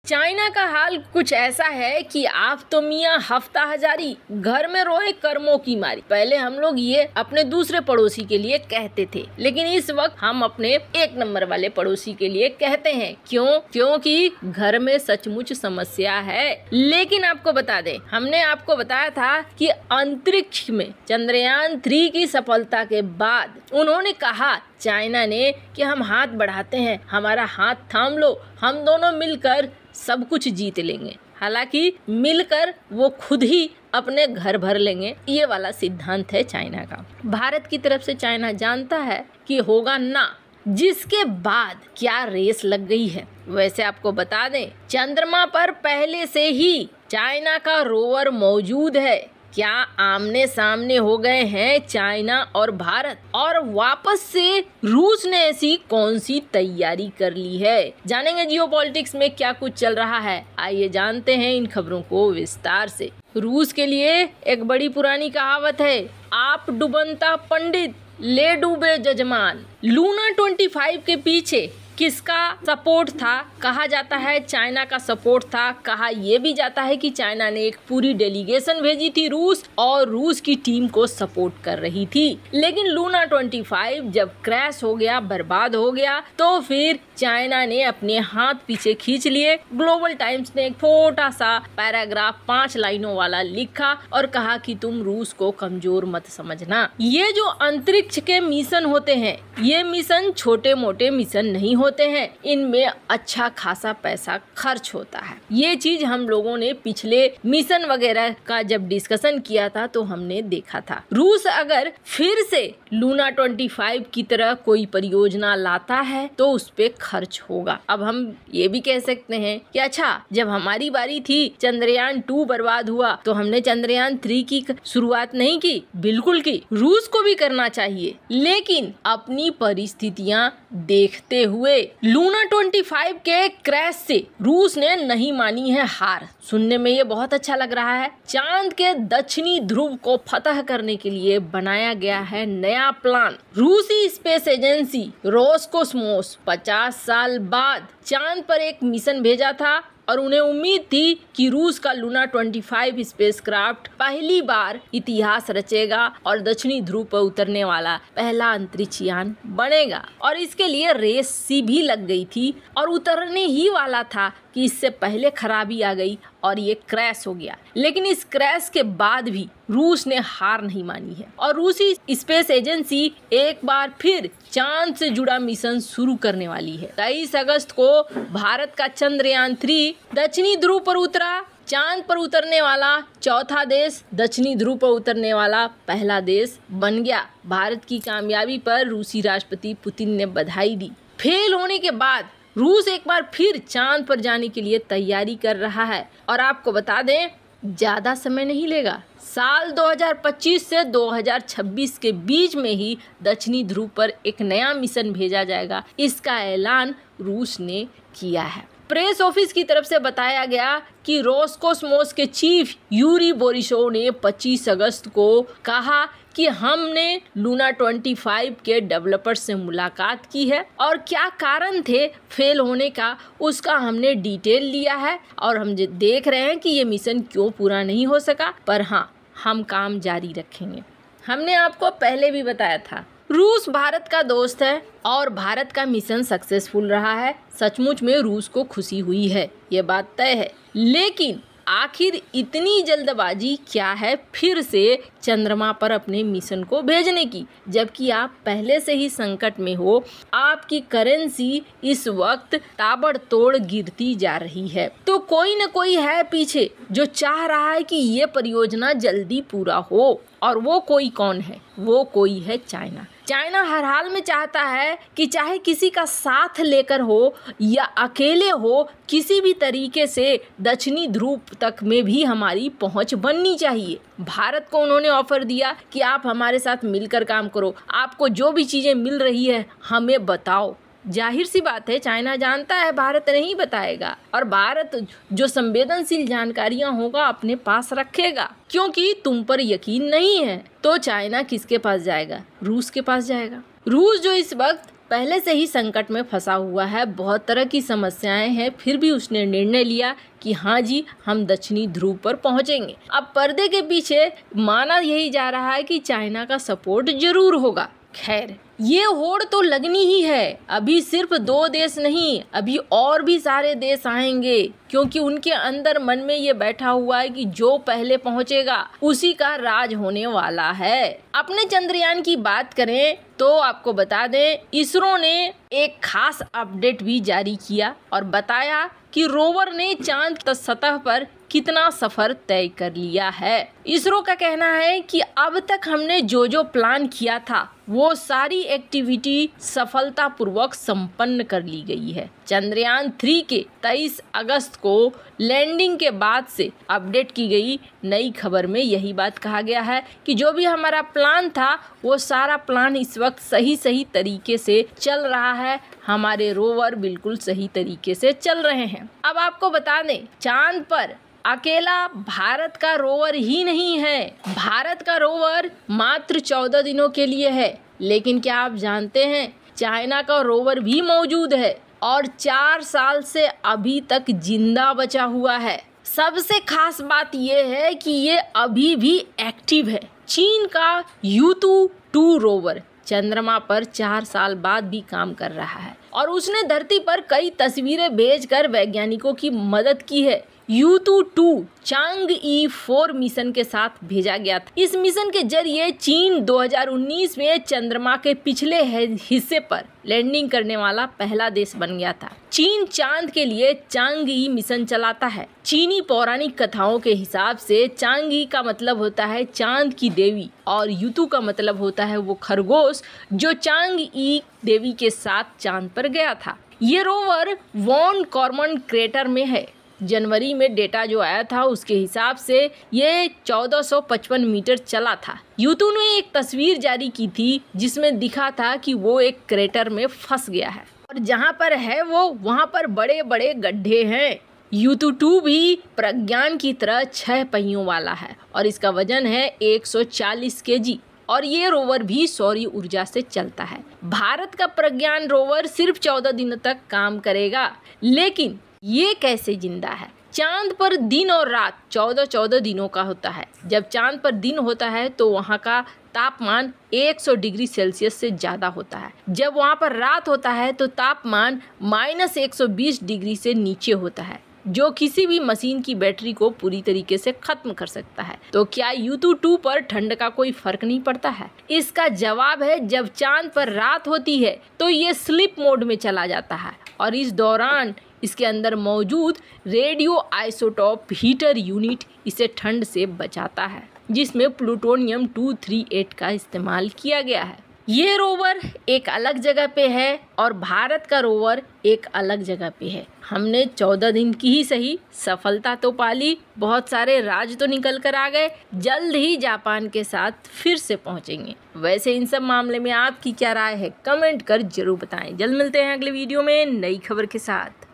China का हाल कुछ ऐसा है कि आप तो मियाँ हफ्ता हजारी घर में रोए कर्मों की मारी। पहले हम लोग ये अपने दूसरे पड़ोसी के लिए कहते थे, लेकिन इस वक्त हम अपने एक नंबर वाले पड़ोसी के लिए कहते हैं। क्योंकि घर में सचमुच समस्या है। लेकिन आपको बता दें, हमने आपको बताया था कि अंतरिक्ष में चंद्रयान 3 की सफलता के बाद उन्होंने कहा चाइना ने कि हम हाथ बढ़ाते हैं, हमारा हाथ थाम लो, हम दोनों मिलकर सब कुछ जीत लेंगे। हालांकि मिलकर वो खुद ही अपने घर भर लेंगे, ये वाला सिद्धांत है चाइना का। भारत की तरफ से चाइना जानता है कि होगा ना, जिसके बाद क्या रेस लग गई है। वैसे आपको बता दें, चंद्रमा पर पहले से ही चाइना का रोवर मौजूद है। क्या आमने सामने हो गए हैं चाइना और भारत, और वापस से रूस ने ऐसी कौन सी तैयारी कर ली है। जानेंगे जियोपॉलिटिक्स में क्या कुछ चल रहा है। आइए जानते हैं इन खबरों को विस्तार से। रूस के लिए एक बड़ी पुरानी कहावत है, आप डूबंता पंडित ले डूबे जजमान। लूना 25 के पीछे किसका सपोर्ट था? कहा जाता है चाइना का सपोर्ट था। कहा यह भी जाता है कि चाइना ने एक पूरी डेलीगेशन भेजी थी रूस, और रूस की टीम को सपोर्ट कर रही थी। लेकिन लूना 25 जब क्रैश हो गया, बर्बाद हो गया, तो फिर चाइना ने अपने हाथ पीछे खींच लिए। ग्लोबल टाइम्स ने एक छोटा सा पैराग्राफ 5 लाइनों वाला लिखा और कहा कि तुम रूस को कमजोर मत समझना। ये जो अंतरिक्ष के मिशन होते हैं, ये मिशन छोटे मोटे मिशन नहीं होते हैं, इनमें अच्छा खासा पैसा खर्च होता है। ये चीज हम लोगों ने पिछले मिशन वगैरह का जब डिस्कशन किया था तो हमने देखा था। रूस अगर फिर से लूना 25 की तरह कोई परियोजना लाता है तो उस पे खर्च होगा। अब हम ये भी कह सकते हैं कि अच्छा, जब हमारी बारी थी चंद्रयान 2 बर्बाद हुआ तो हमने चंद्रयान 3 की शुरुआत नहीं की? बिल्कुल की, रूस को भी करना चाहिए, लेकिन अपनी परिस्थितियां देखते हुए। लूना 25 के क्रैश से रूस ने नहीं मानी है हार। सुनने में ये बहुत अच्छा लग रहा है। चांद के दक्षिणी ध्रुव को फतह करने के लिए बनाया गया है नया प्लान। रूसी स्पेस एजेंसी रोसकोस्मोस 50 साल बाद चांद पर एक मिशन भेजा था, और उन्हें उम्मीद थी कि रूस का लूना 25 स्पेसक्राफ्ट पहली बार इतिहास रचेगा और दक्षिणी ध्रुव पर उतरने वाला पहला अंतरिक्ष यान बनेगा। और इसके लिए रेस सी भी लग गई थी और उतरने ही वाला था कि इससे पहले खराबी आ गई और ये क्रैश हो गया। लेकिन इस क्रैश के बाद भी रूस ने हार नहीं मानी है, और रूसी स्पेस एजेंसी एक बार फिर चांद से जुड़ा मिशन शुरू करने वाली है। 23 अगस्त को भारत का चंद्रयान 3 दक्षिणी ध्रुव पर उतरा। चांद पर उतरने वाला चौथा देश, दक्षिणी ध्रुव पर उतरने वाला पहला देश बन गया। भारत की कामयाबी पर रूसी राष्ट्रपति पुतिन ने बधाई दी। फेल होने के बाद रूस एक बार फिर चांद पर जाने के लिए तैयारी कर रहा है, और आपको बता दें ज्यादा समय नहीं लेगा। साल 2025 से 2026 के बीच में ही दक्षिणी ध्रुव पर एक नया मिशन भेजा जाएगा। इसका ऐलान रूस ने किया है। प्रेस ऑफिस की तरफ से बताया गया कि रोसकोस्मोस के चीफ यूरी बोरिसोव ने 25 अगस्त को कहा कि हमने लूना 25 के डेवलपर्स से मुलाकात की है, और क्या कारण थे फेल होने का उसका हमने डिटेल लिया है, और हम देख रहे हैं कि ये मिशन क्यों पूरा नहीं हो सका, पर हाँ, हम काम जारी रखेंगे। हमने आपको पहले भी बताया था, रूस भारत का दोस्त है और भारत का मिशन सक्सेसफुल रहा है। सचमुच में रूस को खुशी हुई है, ये बात तय है। लेकिन आखिर इतनी जल्दबाजी क्या है फिर से चंद्रमा पर अपने मिशन को भेजने की, जबकि आप पहले से ही संकट में हो। आपकी करेंसी इस वक्त ताबड़तोड़ गिरती जा रही है, तो कोई न कोई है पीछे जो चाह रहा है कि ये परियोजना जल्दी पूरा हो, और वो कोई कौन है? वो कोई है चाइना। चाइना हर हाल में चाहता है कि चाहे किसी का साथ लेकर हो या अकेले हो, किसी भी तरीके से दक्षिणी ध्रुव तक में भी हमारी पहुंच बननी चाहिए। भारत को उन्होंने ऑफर दिया कि आप हमारे साथ मिलकर काम करो, आपको जो भी चीजें मिल रही है हमें बताओ। जाहिर सी बात है, चाइना जानता है भारत नहीं बताएगा, और भारत जो संवेदनशील जानकारियां होगा अपने पास रखेगा, क्योंकि तुम पर यकीन नहीं है। तो चाइना किसके पास जाएगा? रूस के पास जाएगा। रूस जो इस वक्त पहले से ही संकट में फंसा हुआ है, बहुत तरह की समस्याएं हैं, फिर भी उसने निर्णय लिया कि हाँ जी, हम दक्षिणी ध्रुव पर पहुंचेंगे। अब पर्दे के पीछे माना यही जा रहा है कि चाइना का सपोर्ट जरूर होगा। खैर, ये होड़ तो लगनी ही है। अभी सिर्फ 2 देश नहीं, अभी और भी सारे देश आएंगे, क्योंकि उनके अंदर मन में ये बैठा हुआ है कि जो पहले पहुंचेगा उसी का राज होने वाला है। अपने चंद्रयान की बात करें तो आपको बता दें, इसरो ने एक खास अपडेट भी जारी किया और बताया कि रोवर ने चांद सतह पर कितना सफर तय कर लिया है। इसरो का कहना है कि अब तक हमने जो प्लान किया था वो सारी एक्टिविटी सफलतापूर्वक संपन्न कर ली गई है। चंद्रयान 3 के 23 अगस्त को लैंडिंग के बाद से अपडेट की गई नई खबर में यही बात कहा गया है कि जो भी हमारा प्लान था वो सारा प्लान इस वक्त सही तरीके से चल रहा है। हमारे रोवर बिल्कुल सही तरीके से चल रहे हैं। अब आपको बता दें, चांद पर अकेला भारत का रोवर ही नहीं है। भारत का रोवर मात्र 14 दिनों के लिए है, लेकिन क्या आप जानते हैं चाइना का रोवर भी मौजूद है और 4 साल से अभी तक जिंदा बचा हुआ है। सबसे खास बात यह है कि ये अभी भी एक्टिव है। चीन का यूतू 2 रोवर चंद्रमा पर 4 साल बाद भी काम कर रहा है और उसने धरती पर कई तस्वीरें भेजकर वैज्ञानिकों की मदद की है। यूतू 2 चांगई 4 मिशन के साथ भेजा गया था। इस मिशन के जरिए चीन 2019 में चंद्रमा के पिछले हिस्से पर लैंडिंग करने वाला पहला देश बन गया था। चीन चांद के लिए चांगई मिशन चलाता है। चीनी पौराणिक कथाओं के हिसाब से चांगई का मतलब होता है चांद की देवी और यूतू का मतलब होता है वो खरगोश जो चांगई देवी के साथ चांद पर गया था। ये रोवर वॉन कॉर्मन क्रेटर में है। जनवरी में डेटा जो आया था उसके हिसाब से ये 1455 मीटर चला था। यूतू ने एक तस्वीर जारी की थी जिसमें दिखा था कि वो एक क्रेटर में फंस गया है और जहां पर है वो वहां पर बड़े बड़े गड्ढे हैं। यूतू 2 भी प्रज्ञान की तरह 6 पहियों वाला है और इसका वजन है 140 केजी और ये रोवर भी सौर ऊर्जा से चलता है। भारत का प्रज्ञान रोवर सिर्फ 14 दिनों तक काम करेगा, लेकिन ये कैसे जिंदा है? चांद पर दिन और रात 14 दिनों का होता है। जब चांद पर दिन होता है तो वहाँ का तापमान 100 डिग्री सेल्सियस से ज़्यादा होता है। जब वहाँ पर रात होता है तो तापमान -120 डिग्री से नीचे होता है, जो किसी भी मशीन की बैटरी को पूरी तरीके से खत्म कर सकता है। तो क्या यूतू 2 पर ठंड का कोई फर्क नहीं पड़ता है? इसका जवाब है, जब चांद पर रात होती है तो ये स्लीप मोड में चला जाता है और इस दौरान इसके अंदर मौजूद रेडियो आइसोटोप हीटर यूनिट इसे ठंड से बचाता है, जिसमें प्लूटोनियम 238 का इस्तेमाल किया गया है। ये रोवर एक अलग जगह पे है और भारत का रोवर एक अलग जगह पे है। हमने 14 दिन की ही सही सफलता तो पाली, बहुत सारे राज तो निकल कर आ गए। जल्द ही जापान के साथ फिर से पहुंचेंगे। वैसे इन सब मामले में आपकी क्या राय है? कमेंट कर जरूर बताएं। जल्द मिलते हैं अगले वीडियो में नई खबर के साथ।